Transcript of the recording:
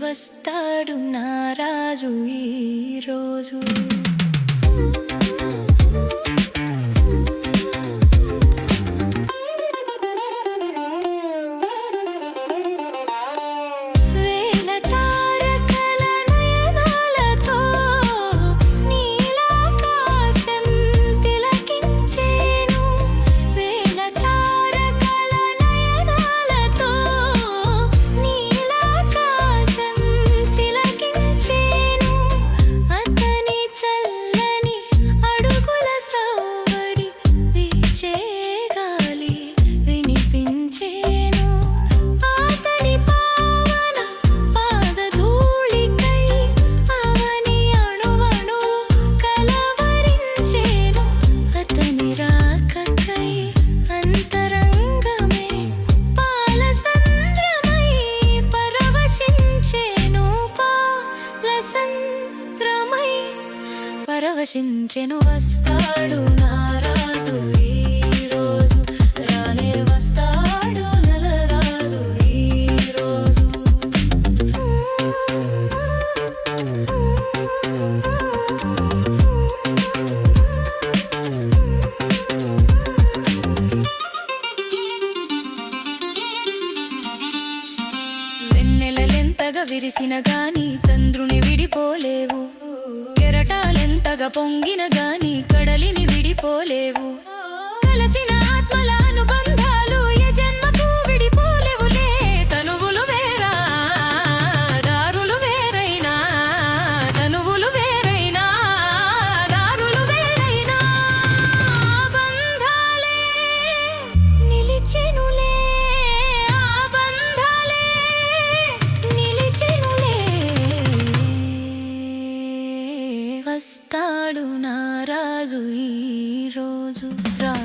వస్తాడు నా రాజు ఈరోజు. పరవశించెను వస్తాడు నా రాజు ఈరోజు, రానే వస్తాడు నలరాజు ఈరోజు. వెన్నెలలెంతగా విరిసిన గాని చంద్రుని విడిపోలేవు, కెరటాలెంతగా పొంగిన గాని కడలిని విడిపోలేవు. కలసిన ఆత్మల అనుబంధాలు ఏ జన్మకు విడిపోలేవులే. తనువులు వేరా దారులు వేరైనా, తనువులు వేరైనా దారులు వేరైనా, బంధాలే నిలిచెనులే, ఆ బంధాలే నిలిచెనులే. వస్తాడు నా రాజు ఈరోజు, రా